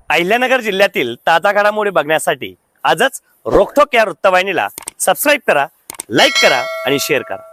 अहिल्यानगर जिल्ह्यातील ताजा घडामोडी बघण्यासाठी आजच रोखोक या वृत्तवाहिनीला सबस्क्राईब करा, लाईक करा आणि शेअर करा।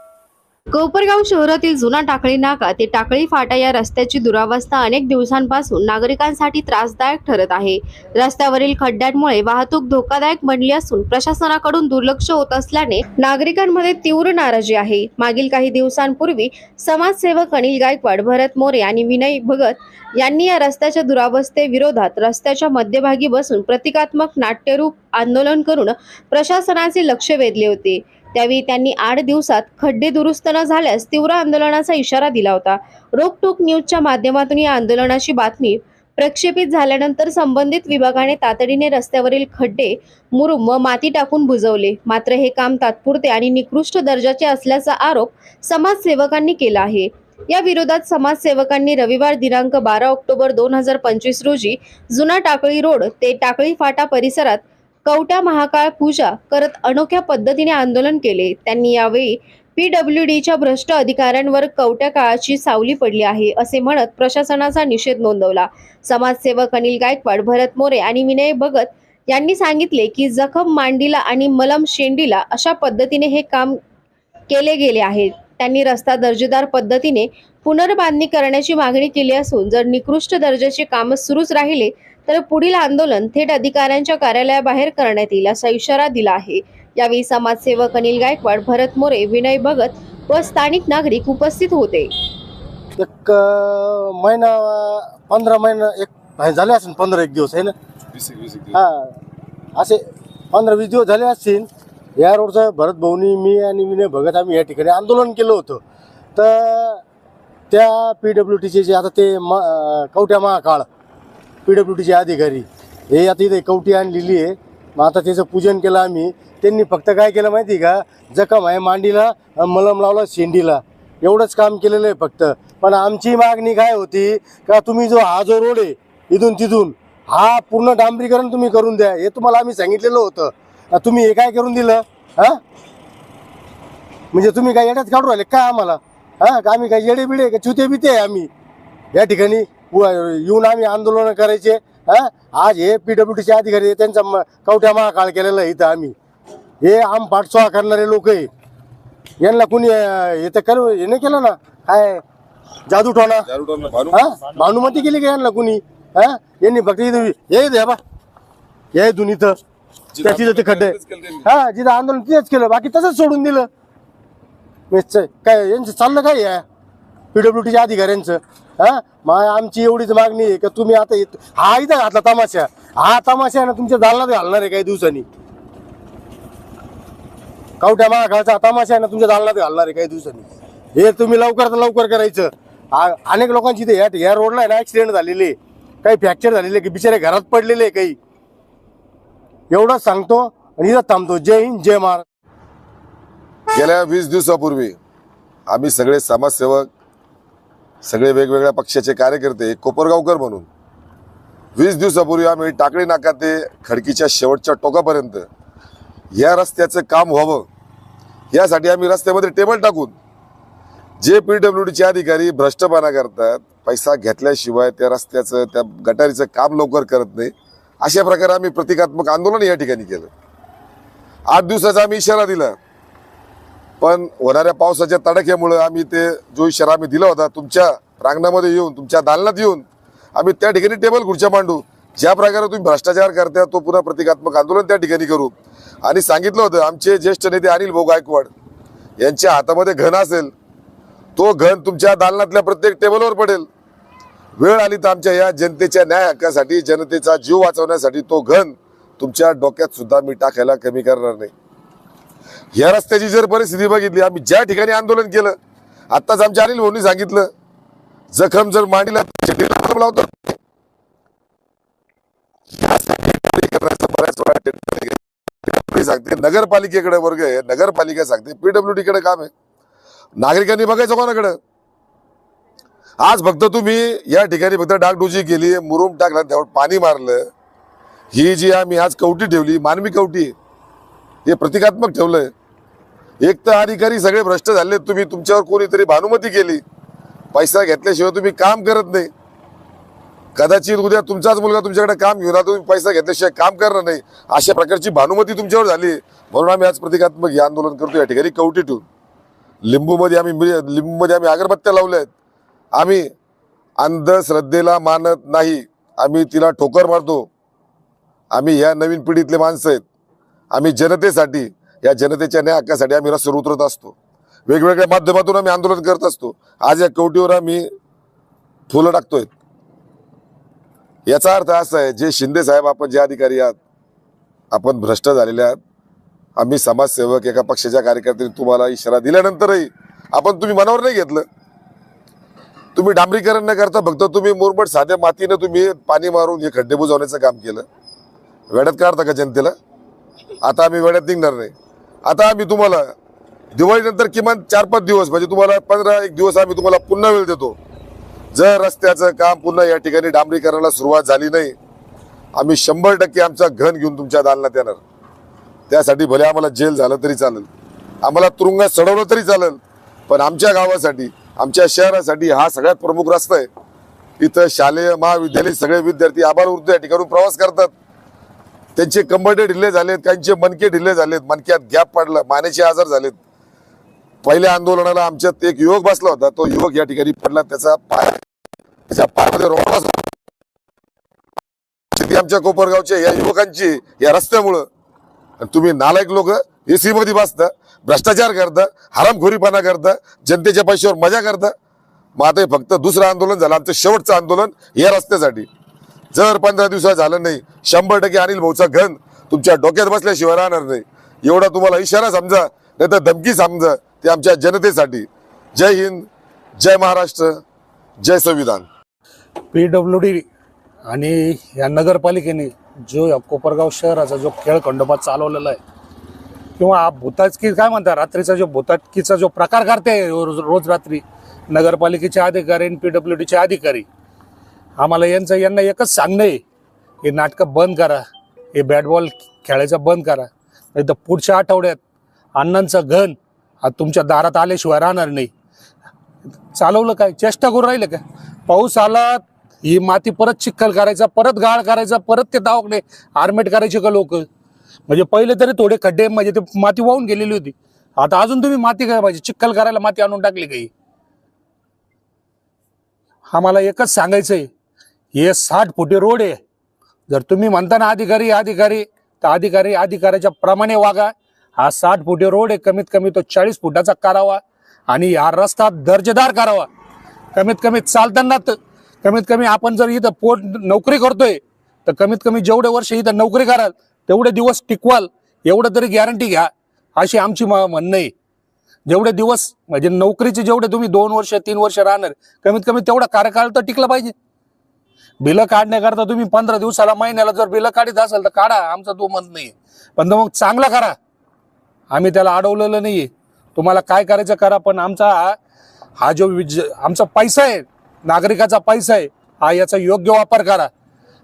कोपरगाव शहरातील जुना टाकळी नाका ते टाकळी फाटा या रस्त्याची दुरावस्था अनेक दिवसांपासून नागरिकांसाठी त्रासदायक ठरत आहे। रस्त्यावरील खड्ड्यांमुळे वाहतूक धोकादायक बनली असून प्रशासनाकडून दुर्लक्ष होत असल्याने नागरिकांमध्ये तीव्र नाराजी आहे। मागील काही दिवसांपूर्वी समाजसेवक अनिल गायकवाड, भरत मोरे आणि विनय भगत यांनी या रस्त्याच्या दुरावस्थेविरोधात रस्त्याच्या मध्यभागी बसून प्रतिकात्मक नाट्यरूप आंदोलन करून प्रशासनाचे लक्ष वेधले होते। त्यावेळी त्यांनी 8 दिवसात खड्डे दुरुस्त न झाल्यास तीव्र आंदोलनाचा इशारा दिला होता। रोखोक न्यूजच्या माध्यमातून या आंदोलनाची बातमी प्रक्षेपित झाल्यानंतर संबंधित विभागाने तातडीने रस्त्यावरील खड्डे मुरुम व माती टाकून बुजवले। मात्र हे काम तात्पुरते आणि निकृष्ट दर्जाचे असल्याचा आरोप समाजसेवकांनी केला आहे। या विरोधात समाजसेवकांनी रविवार दिनांक 12 ऑक्टोबर 2025 रोजी जुना टाकळी रोड ते टाकळी फाटा परिसरात कवट्या महाकाळ पूजा करत अनोख्या पद्धतीने आंदोलन केले। त्यांनी यावेळी PWDच्या भ्रष्ट अधिकाऱ्यांवर कवट्या काळाची सावली पडली आहे असे म्हणत प्रशासनाचा निषेध नोंदवला। समाजसेवक अनिल गायकवाड, भरत मोरे आणि विनय भगत यांनी सांगितले की जखम मांडीला आणि मलम शेंडीला अशा पद्धतीने हे काम केले गेले आहे। त्यांनी रस्ता दर्जेदार पद्धतीने पुनर्बांधणी करण्याची मागणी केली असून जर निकृष्ट दर्जाचे काम सुरूच राहिले तर पुढील आंदोलन थेट अधिकाऱ्यांच्या कार्यालयाबाहेर करण्यात येईल असा इशारा दिला आहे। यावेळी समाजसेवक अनिल गायकवाड, भरत मोरे, विनय भगत व स्थानिक नागरिक उपस्थित होते। एक महिना 15 महिना एक झाले असेल, 15-1 दिवस आहे ना, 20 हा असे 15-20 दिवस झाले असतील। या रोडचं भरत भाऊनी, मी आणि विनय भगत आम्ही या ठिकाणी आंदोलन केलं होतं। तर त्या PWDचे जे आता ते कवट्या महाकाळ PWDचे अधिकारी हे आता इथे कवटी आणलेली आहे। मग आता त्याचं पूजन केलं आम्ही। त्यांनी फक्त काय केलं माहिती आहे का, जखम आहे मांडीला मलम लावला, शेंडीला, एवढंच काम केलेलं आहे फक्त। पण आमची मागणी काय होती का तुम्ही हा जो रोड आहे इथून तिथून हा पूर्ण डांबरीकरण तुम्ही करून द्या, हे तुम्हाला आम्ही सांगितलेलं होतं। तुम्ही हे काय करून दिलं? हा म्हणजे तुम्ही काय येड्यात काढून राहिले का आम्हाला? हा का आम्ही काय येडे बिडे का चुते बिते आहे? आम्ही या ठिकाणी येऊन आम्ही आंदोलन करायचे? हा आज हे PWDचे अधिकारी त्यांचा कवट्या महाकाळ केलेला आहे इथं। आम्ही हे आम पाठसोळा करणारे लोक आहे, यांना कुणी हे तर करू हे नाही केलं ना, काय जादूटोना भानुमती केली का यांना कुणी? हा यांनी फक्त इथं हे द्या बा, हे इथून इथं तिथं ते खड्डे, हा जिथं आंदोलन तिथेच केलं, बाकी तसंच सोडून दिलं। काय यांचं चाललं काय या PWDच्या अधिकाऱ्यांचं? हा मग आमची एवढीच मागणी आहे का तुम्ही आता हा इथं घातला तमाशा, हा तमाशा आहे ना तुमच्या दालनात घालणार आहे काही दिवसांनी। कवट्या महाकाळचा तमाशा आहे ना तुमच्या दालनात घालणार आहे काही दिवसांनी। हे तुम्ही लवकर तर लवकर करायचं। अनेक लोकांची इथे या रोडला आहे ना ऍक्सिडेंट झालेले, काही फ्रॅक्चर झालेले, की बिचारे घरात पडलेले काही। एवढंच सांगतो आणि इथं थांबतो। जय हिंद, जय महाराष्ट्र। गेल्या 20 दिवसापूर्वी आम्ही सगळे समाजसेवक, सगळे वेगवेगळ्या पक्षाचे कार्यकर्ते, कोपरगावकर म्हणून 20 दिवसापूर्वी आम्ही टाकळी नाका ते खडकीच्या शेवटच्या टोकापर्यंत या रस्त्याचं काम व्हावं यासाठी आम्ही रस्त्यामध्ये टेबल टाकून, जे PWDचे अधिकारी भ्रष्टपणा करतात, पैसा घेतल्याशिवाय त्या रस्त्याचं, त्या गटारीचं काम लवकर करत नाही, अशा प्रकारे आम्ही प्रतिकात्मक आंदोलन या ठिकाणी केलं। 8 दिवसाचा आम्ही इशारा दिला, पण होणाऱ्या पावसाच्या तडाख्यामुळे आम्ही ते जो इशारा आम्ही दिला होता, तुमच्या प्रांगणामध्ये येऊन, तुमच्या दालनात येऊन आम्ही त्या ठिकाणी टेबल खुर्च्या मांडू, ज्या प्रकारे तुम्ही भ्रष्टाचार करता तो पुन्हा प्रतिकात्मक आंदोलन त्या ठिकाणी करू। आणि सांगितलं होतं आमचे ज्येष्ठ नेते अनिल भाऊ गायकवाड यांच्या हातामध्ये घन असेल, तो घन तुमच्या दालनातल्या प्रत्येक टेबलवर पडेल। वेळ आली तर आमच्या या जनतेच्या न्याय हक्कासाठी, जनतेचा जीव वाचवण्यासाठी तो घन तुमच्या डोक्यात सुद्धा मी टाकायला कमी करणार नाही। या रस्त्याची जर परिस्थिती बघितली, आम्ही ज्या ठिकाणी आंदोलन केलं, आत्ताच आमच्या अनिल भाऊंनी सांगितलं, जखम जर मांडीला लावतो बऱ्याच वेळा सांगते नगरपालिकेकडे वर्ग आहे, नगरपालिका सांगते PWDकडे काम आहे, नागरिकांनी बघायचं कोणाकडे? आज फक्त तुम्ही या ठिकाणी फक्त डागडुजी केली, मुरुम टाकला, त्यावर पाणी मारलं। ही जी आम्ही आज कवटी ठेवली, मानवी कवटी, हे प्रतिकात्मक ठेवलंय। एक तर अधिकारी सगळे भ्रष्ट झाले, तुम्ही तुमच्यावर कोणीतरी भानुमती केली, पैसा घेतल्याशिवाय तुम्ही काम करत नाही। कदाचित उद्या तुमचाच मुलगा तुमच्याकडे काम घेऊन आला, तुम्ही पैसा घेतल्याशिवाय काम करणार नाही, अशा प्रकारची भानुमती तुमच्यावर झाली. म्हणून आम्ही आज प्रतिकात्मक हे आंदोलन करतो. या ठिकाणी कवटी ठेवून लिंबूमध्ये आम्ही अगरबत्त्या लावल्या आहेत. आम्ही अंधश्रद्धेला मानत नाही, आम्ही तिला ठोकर मारतो. आम्ही या नवीन पिढीतले माणसं आहेत. आम्ही जनतेसाठी, या जनतेच्या न्याय हक्कासाठी आम्ही रस्त्यावर उतरत असतो. वेगवेगळ्या माध्यमातून आम्ही आंदोलन करत असतो. आज या कवटीवर आम्ही फुलं टाकतोय. याचा अर्थ असा आहे, जे शिंदे साहेब, आपण जे अधिकारी आहात, आपण भ्रष्ट झालेले आहात. आम्ही समाजसेवक, एका पक्षाच्या कार्यकर्त्यांनी तुम्हाला इशारा दिल्यानंतरही तुम्ही मनावर नाही घेतलं. तुम्ही डांबरीकरण न करता फक्त तुम्ही मुरबट साध्या मातीनं तुम्ही पाणी मारून हे खड्डे बुजवण्याचं काम केलं. वेड्यात काढता का जनतेला? आता आम्ही वेड्यात निघणार नाही. आता आम्ही तुम्हाला दिवाळीनंतर किमान 4-5 दिवस, म्हणजे तुम्हाला 15 दिवस आम्ही तुम्हाला पुन्हा वेळ देतो. जर रस्त्याचं काम पुन्हा या ठिकाणी डांबरीकरणाला सुरुवात झाली नाही, आम्ही 100% आमचा घन घेऊन तुमच्या दालनात येणार. त्यासाठी भले आम्हाला जेल झालं तरी चालेल, आम्हाला तुरुंगात चढवलं तरी चालेल, पण आमच्या गावासाठी, आमच्या शहरासाठी हा सगळ्यात प्रमुख रस्ता आहे. इथं शालेय, महाविद्यालय सगळे विद्यार्थी आभार या ठिकाणून प्रवास करतात. त्यांचे कंबरडे ढिल्ले झालेत, काहींचे मनके ढिल्ले झालेत, मनक्यात गॅप पडला, मानेचे आजार झालेत. पहिल्या आंदोलनाला आमच्यात एक युवक बसला होता, तो युवक या ठिकाणी पडला, त्याच्या पायामध्ये रोडा. आमच्या कोपरगावच्या या युवकांची या रस्त्यामुळं. तुम्ही नालायक लोक एसी मध्ये बसता, भ्रष्टाचार करता, हरामखोरीपणा करता, जनतेच्या पैशावर मजा करता. मग आता फक्त दुसरं आंदोलन झालं, आमचं शेवटचं आंदोलन या रस्त्यासाठी. जर 15 दिवसात झालं नाही, 100% अनिल भाऊचा घन तुमच्या डोक्यात बसल्याशिवाय राहणार नाही. एवढा तुम्हाला इशारा समजा, नाही तर धमकी समजा. ते आमच्या जनतेसाठी. जय हिंद, जय महाराष्ट्र, जय संविधान. PWD आणि या नगरपालिकेने जो या कोपरगाव शहराचा जो खेळ खंडोबा चालवलेला आहे, किंवा हा भूताटकी काय म्हणतात, रात्रीचा जो भूताटकीचा जो प्रकार करते रोज रात्री नगरपालिकेचे अधिकारी आणि PWDचे अधिकारी, आम्हाला यांना एकच सांगणं आहे, हे नाटकं बंद करा, हे बॅट बॉल खेळायचं बंद करा. नाही तर पुढच्या आठवड्यात अण्णांचं घन हा तुमच्या दारात आल्याशिवाय राहणार नाही. चालवलं काय, चेष्टा करून राहिलं का? पाऊस आला, ही माती परत चिखल करायचा, परत गाळ करायचा, परत ते दावकडे आरमेट करायचे का लोक? म्हणजे पहिले तरी थोडे खड्डे, म्हणजे ते माती वाहून गेलेली होती, आता अजून तुम्ही माती काय पाहिजे, चिखल करायला माती आणून टाकली काही? आम्हाला एकच सांगायचंय, हे 60 फुटी रोड आहे. जर तुम्ही म्हणता ना अधिकारी तर अधिकाऱ्याच्या प्रमाणे वागा. हा 60 फुटी रोड आहे, कमीत कमी तो 40 फुटाचा करावा. आणि हा रस्ता दर्जेदार करावा. कमीत कमी चालताना, कमीत कमी आपण जर इथं नोकरी करतोय, तर कमीत कमी जेवढे वर्ष इथं नोकरी कराल तेवढे दिवस टिकवाल, एवढं तरी गॅरंटी घ्या, अशी आमची म्हणणं आहे. जेवढे दिवस, म्हणजे नोकरीचे जेवढे तुम्ही 2 वर्ष 3 वर्ष राहणार, कमीत कमी तेवढा कार्यकाळ तर टिकला पाहिजे. बिलं काढण्याकरता तुम्ही 15 दिवसाला, महिन्याला जर बिलं काढत असाल तर काढा, आमचा तो म्हणत नाही. पण मग चांगला करा, आम्ही त्याला अडवलेलं नाहीये. तुम्हाला काय करायचं करा, पण आमचा हा जो आमचा पैसा आहे, नागरिकाचा पैसा आहे, हा याचा योग्य वापर करा.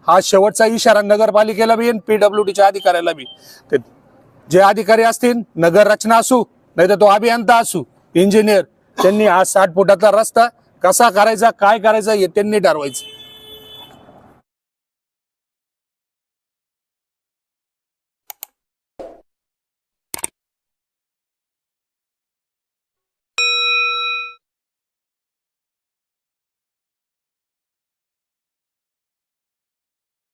हा शेवटचा इशारा नगरपालिकेला बी आणि PWDच्या अधिकाऱ्याला बी. ते जे अधिकारी असतील, नगर रचना असू, नाही तर तो अभियंता असू, इंजिनियर, त्यांनी हा 60 फुटाचा रस्ता कसा करायचा, काय करायचा हे त्यांनी ठरवायचं.